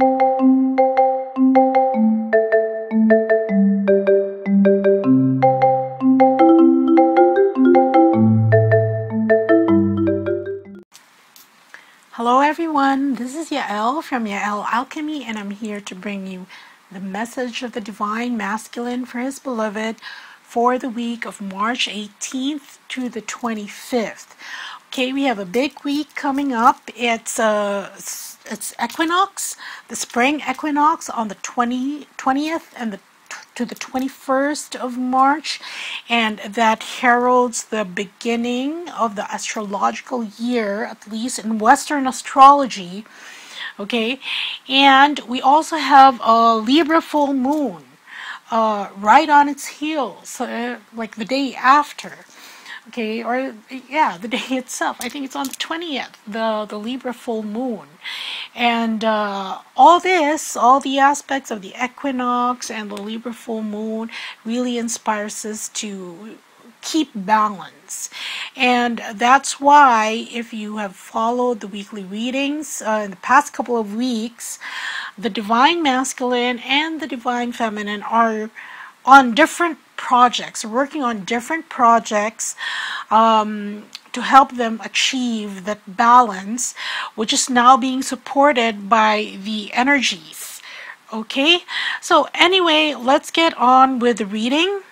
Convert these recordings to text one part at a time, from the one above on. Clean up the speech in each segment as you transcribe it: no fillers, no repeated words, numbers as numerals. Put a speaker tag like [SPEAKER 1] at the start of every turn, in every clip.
[SPEAKER 1] Hello everyone, this is Yael from Yael Alchemy, and I'm here to bring you the message of the Divine Masculine for his beloved for the week of March 18th to the 25th. Okay, we have a big week coming up. It's equinox, the spring equinox on the 20th and to the 21st of March, and that heralds the beginning of the astrological year, at least in Western astrology. Okay, and we also have a Libra full moon right on its heels, like the day after. Okay, or yeah, the day itself. I think it's on the 20th, the Libra full moon. And all the aspects of the equinox and the Libra full moon really inspires us to keep balance. And that's why, if you have followed the weekly readings in the past couple of weeks, the Divine Masculine and the Divine Feminine are on different projects, working on different projects to help them achieve that balance, which is now being supported by the energies. Okay, so anyway, let's get on with the reading.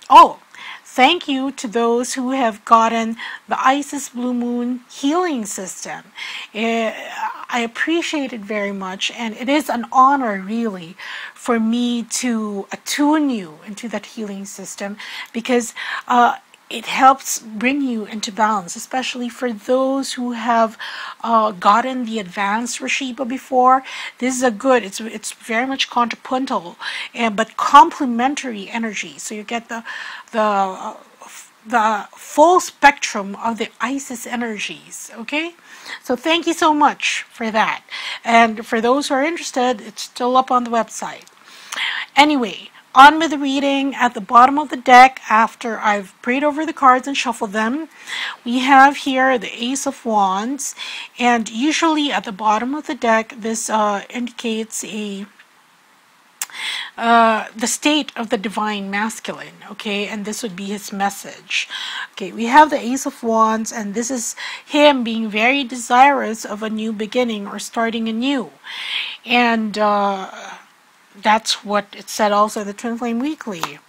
[SPEAKER 1] Oh, thank you to those who have gotten the Isis Blue Moon Healing System. I appreciate it very much, and it is an honor really for me to attune you into that healing system, because it helps bring you into balance, especially for those who have gotten the advanced RASHEEBA before. This is a good, it's very much contrapuntal, but complementary energy. So you get the full spectrum of the Isis energies. Okay, so thank you so much for that. And for those who are interested, it's still up on the website. Anyway, on with the reading. At the bottom of the deck, after I've prayed over the cards and shuffled them, we have here the Ace of Wands, and usually at the bottom of the deck, this indicates the state of the Divine Masculine. Okay, and this would be his message. Okay, we have the Ace of Wands, and this is him being very desirous of a new beginning or starting anew. And that's what it said also in the Twin Flame Weekly.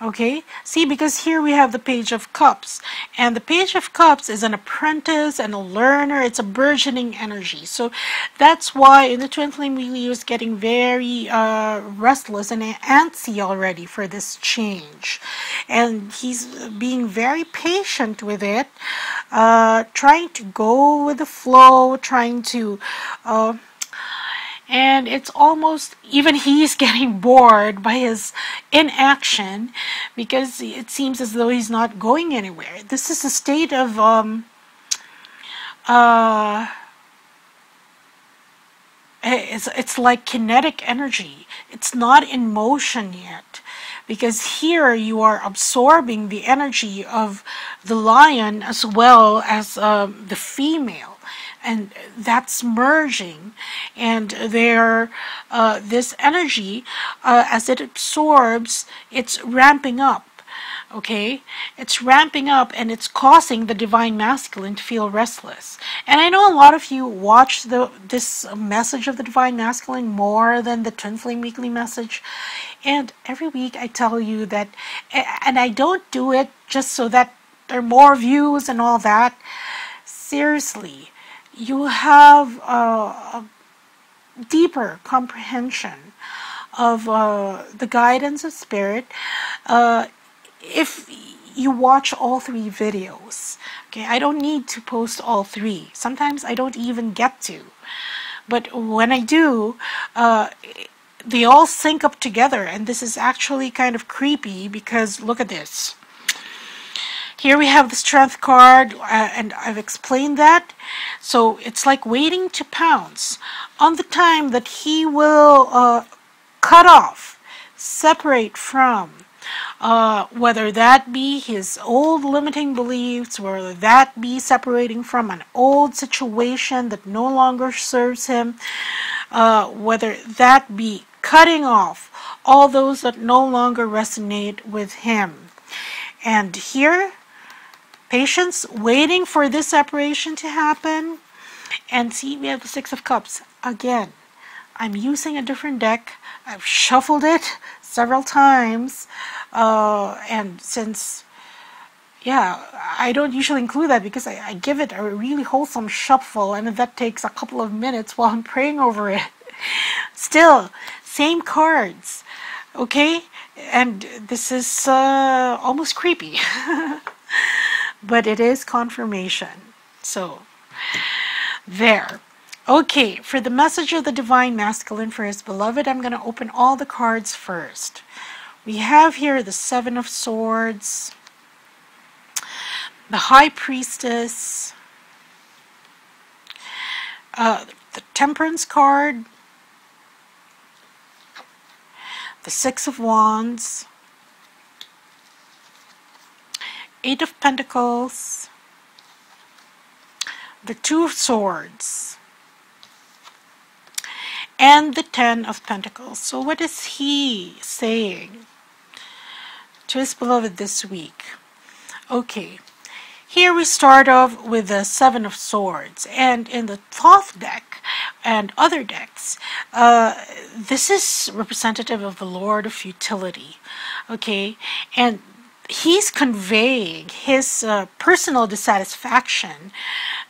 [SPEAKER 1] Okay, see, because here we have the Page of Cups, and the Page of Cups is an apprentice and a learner. It's a burgeoning energy. So that's why in the Twin Flame Weekly he was getting very restless and antsy already for this change, and he's being very patient with it, trying to go with the flow, trying to and it's almost, even he's getting bored by his inaction, because it seems as though he's not going anywhere. This is a state of it's like kinetic energy. It's not in motion yet, because here you are absorbing the energy of the lion as well as the female. And that's merging, and this energy, as it absorbs, it's ramping up. Okay, it's ramping up, and it's causing the Divine Masculine to feel restless. And I know a lot of you watch this message of the Divine Masculine more than the Twin Flame Weekly message, and every week I tell you that, and I don't do it just so that there are more views and all that. Seriously, you have a deeper comprehension of the guidance of Spirit if you watch all 3 videos. Okay, I don't need to post all 3. Sometimes I don't even get to. But when I do, they all sync up together, and this is actually kind of creepy, because look at this. Here we have the Strength card, and I've explained that. So it's like waiting to pounce on the time that he will cut off, separate from whether that be his old limiting beliefs, whether that be separating from an old situation that no longer serves him, whether that be cutting off all those that no longer resonate with him. And here, patience, waiting for this separation to happen. And see, we have the Six of Cups. Again, I'm using a different deck. I've shuffled it several times. And since, yeah, I don't usually include that because I give it a really wholesome shuffle, and that takes a couple of minutes while I'm praying over it. Still, same cards. Okay? And this is almost creepy. But it is confirmation. So, there. Okay, for the message of the Divine Masculine for his beloved, I'm going to open all the cards first. We have here the Seven of Swords, the High Priestess, the Temperance card, the Six of Wands, Eight of Pentacles, the Two of Swords, and the Ten of Pentacles. So what is he saying to his beloved this week? Okay, here we start off with the Seven of Swords, and in the Thoth deck and other decks, this is representative of the Lord of Futility. Okay, and he's conveying his personal dissatisfaction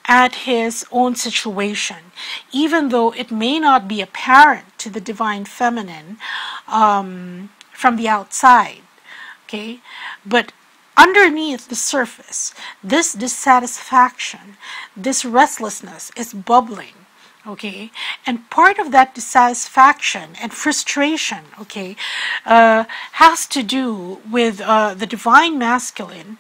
[SPEAKER 1] at his own situation, even though it may not be apparent to the Divine Feminine from the outside. Okay, but underneath the surface, this dissatisfaction, this restlessness is bubbling. Okay, and part of that dissatisfaction and frustration, okay, has to do with the Divine Masculine.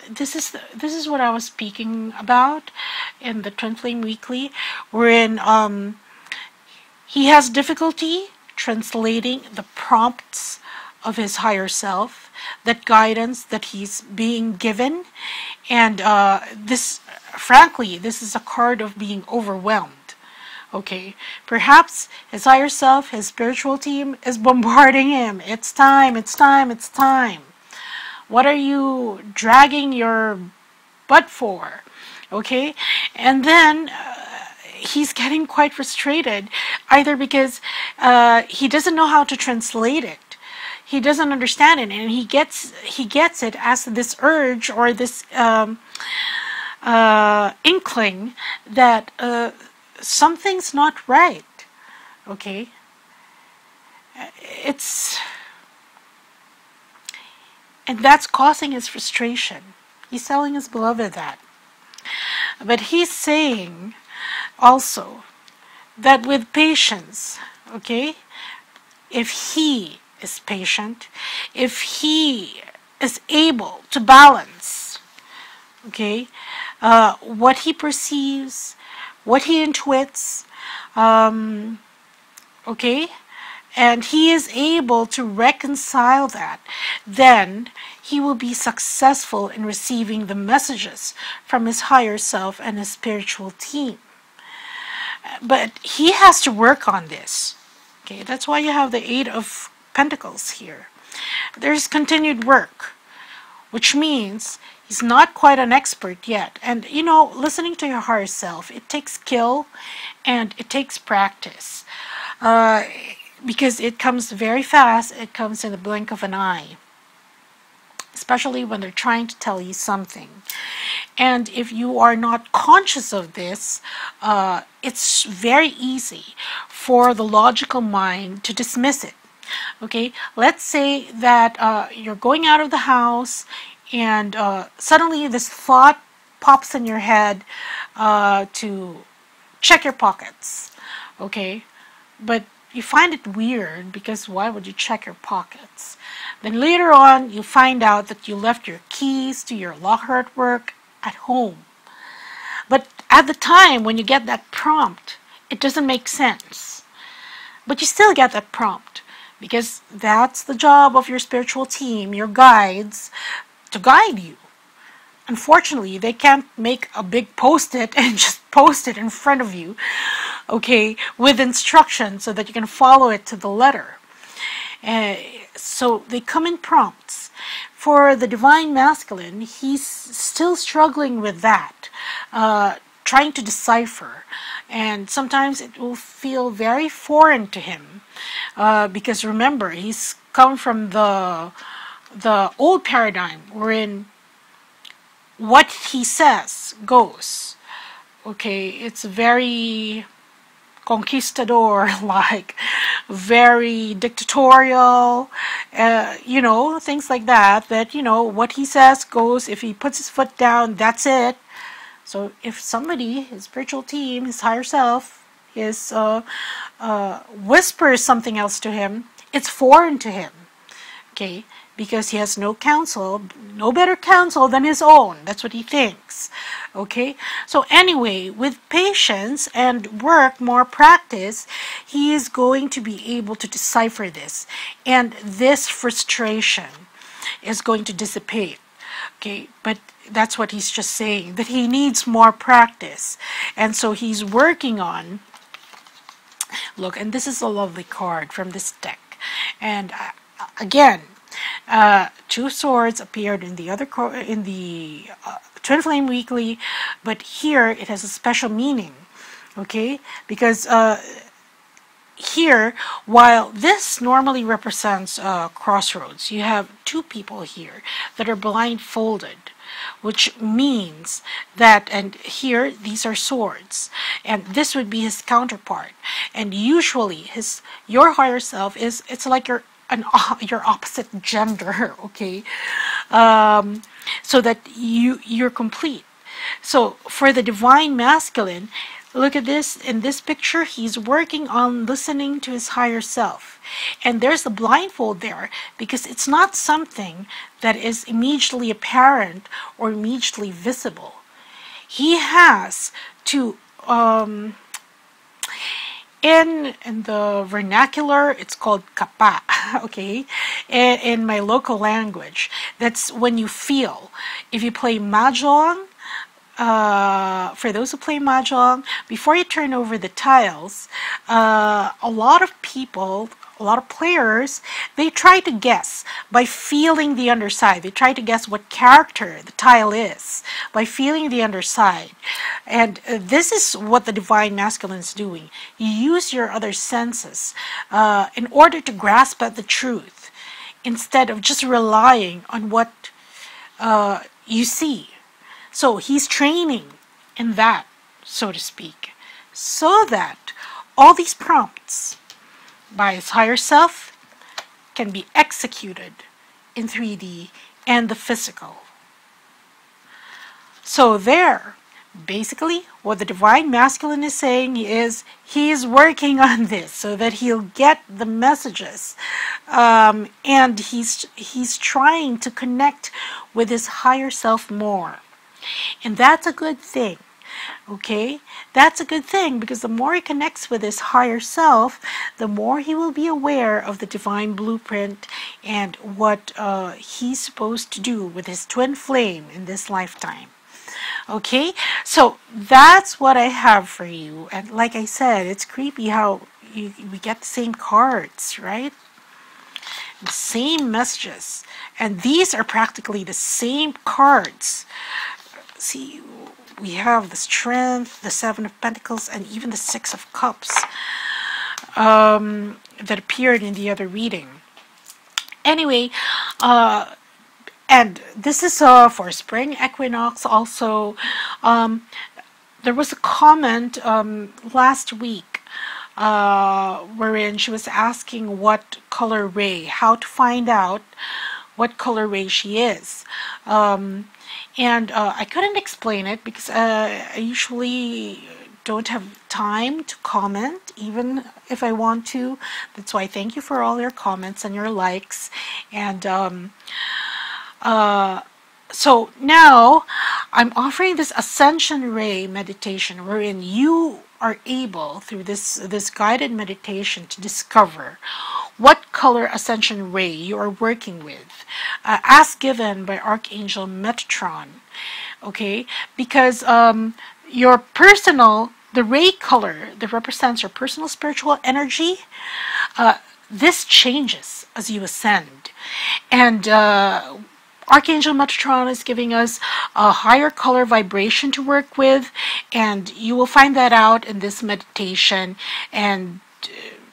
[SPEAKER 1] This is what I was speaking about in the Twin Flame Weekly, wherein he has difficulty translating the prompts of his higher self, that guidance that he's being given, and frankly, this is a card of being overwhelmed. Okay, perhaps his higher self, his spiritual team, is bombarding him. It's time, it's time, it's time. What are you dragging your butt for? Okay, and then he's getting quite frustrated, either because he doesn't know how to translate it. He doesn't understand it, and he gets it as this urge or this inkling that something's not right. Okay, and that's causing his frustration. He's telling his beloved that. But he's saying also that with patience, okay, if he is patient, if he is able to balance, okay, what he perceives, what he intuits, okay, and he is able to reconcile that, then he will be successful in receiving the messages from his higher self and his spiritual team. But he has to work on this. Okay, that's why you have the Eight of Pentacles here. There's continued work, which means he's not quite an expert yet. And you know, listening to your higher self, it takes skill and it takes practice. Because it comes very fast, it comes in the blink of an eye. Especially when they're trying to tell you something. And if you are not conscious of this, it's very easy for the logical mind to dismiss it. Okay, let's say that you're going out of the house and suddenly this thought pops in your head to check your pockets. Okay, but you find it weird because why would you check your pockets? Then later on, you find out that you left your keys to your locker at work at home. But at the time when you get that prompt, it doesn't make sense. But you still get that prompt because that's the job of your spiritual team, your guides, to guide you. Unfortunately, they can't make a big post-it and just post it in front of you, okay, with instructions so that you can follow it to the letter. So they come in prompts. For the Divine Masculine, he's still struggling with that, trying to decipher. And sometimes it will feel very foreign to him, because remember, he's come from the old paradigm wherein what he says goes. Okay, it's very conquistador, like very dictatorial, you know, things like that, you know, what he says goes. If he puts his foot down, that's it. So if somebody, his spiritual team, his higher self, whispers something else to him, it's foreign to him, okay, because he has no counsel, no better counsel than his own. That's what he thinks, okay? So anyway, with patience and work, more practice, he is going to be able to decipher this, and this frustration is going to dissipate, okay? But that's what he's just saying, that he needs more practice, and so he's working on, look, and this is a lovely card from this deck, and again, Two Swords appeared in the other in the Twin Flame Weekly, but here it has a special meaning, okay? Because here, while this normally represents crossroads, you have two people here that are blindfolded, which means that, and here these are swords, and this would be his counterpart, and usually your higher self is, it's like your opposite gender, okay, so that you're complete. So for the Divine Masculine, look at this, in this picture, he's working on listening to his higher self, and there's the blindfold there because it's not something that is immediately apparent or immediately visible. He has to in the vernacular, it's called kapa, okay? In my local language, that's when you feel. If you play mahjong, for those who play mahjong, before you turn over the tiles, a lot of people, a lot of players, they try to guess by feeling the underside. They try to guess what character the tile is by feeling the underside. And this is what the Divine Masculine is doing. You use your other senses in order to grasp at the truth, instead of just relying on what you see. So he's training in that, so to speak, so that all these prompts by his higher self can be executed in 3D and the physical. So there, basically, what the Divine Masculine is saying is he is working on this so that he'll get the messages, and he's trying to connect with his higher self more. And that's a good thing, okay? That's a good thing, because the more he connects with his higher self, the more he will be aware of the divine blueprint and what he's supposed to do with his twin flame in this lifetime. Okay, so that's what I have for you. And like I said, it's creepy how we get the same cards, right? The same messages. And these are practically the same cards. See, we have the Strength, the Seven of Pentacles, and even the Six of Cups that appeared in the other reading. Anyway, and this is for spring equinox also. There was a comment last week wherein she was asking what color ray, how to find out what color ray she is. And I couldn't explain it because I usually don't have time to comment, even if I want to. That's why thank you for all your comments and your likes. And so now I'm offering this Ascension Ray Meditation, wherein you are able, through this guided meditation, to discover what color ascension ray you are working with, as given by Archangel Metatron. Okay, because your personal, the ray color that represents your personal spiritual energy, this changes as you ascend. And Archangel Metatron is giving us a higher color vibration to work with, and you will find that out in this meditation and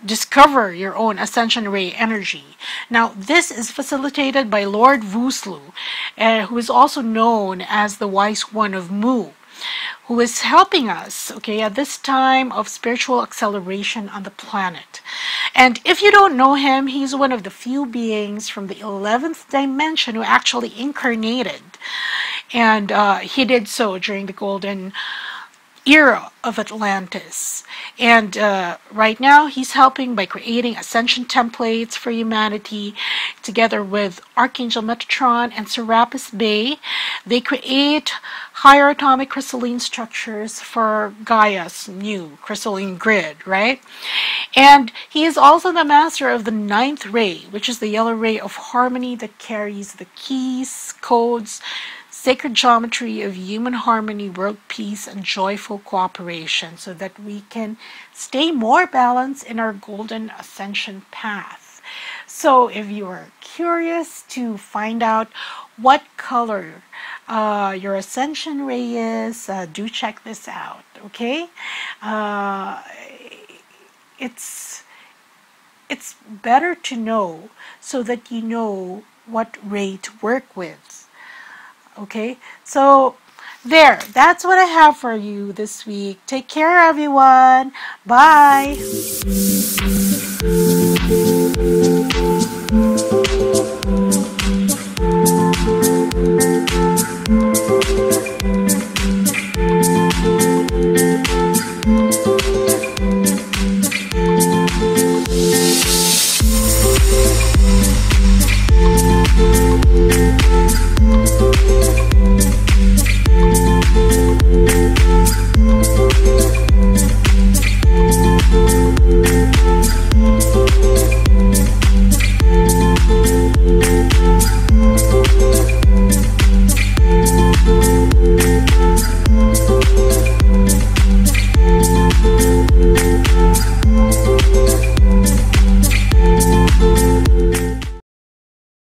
[SPEAKER 1] discover your own Ascension Ray energy. Now, this is facilitated by Lord Voosloo, who is also known as the Wise One of Mu, who is helping us, okay, at this time of spiritual acceleration on the planet. And if you don't know him, he's one of the few beings from the 11th dimension who actually incarnated. And he did so during the golden era of Atlantis. And right now he's helping by creating ascension templates for humanity together with Archangel Metatron and Serapis Bey. They create higher atomic crystalline structures for Gaia's new crystalline grid, right? And he is also the master of the 9th ray, which is the yellow ray of harmony that carries the keys, codes, sacred geometry of human harmony, world peace, and joyful cooperation, so that we can stay more balanced in our golden ascension path. So if you are curious to find out what color your ascension ray is, do check this out, okay? It's better to know so that you know what ray to work with. Okay, so that's what I have for you this week. Take care, everyone. Bye.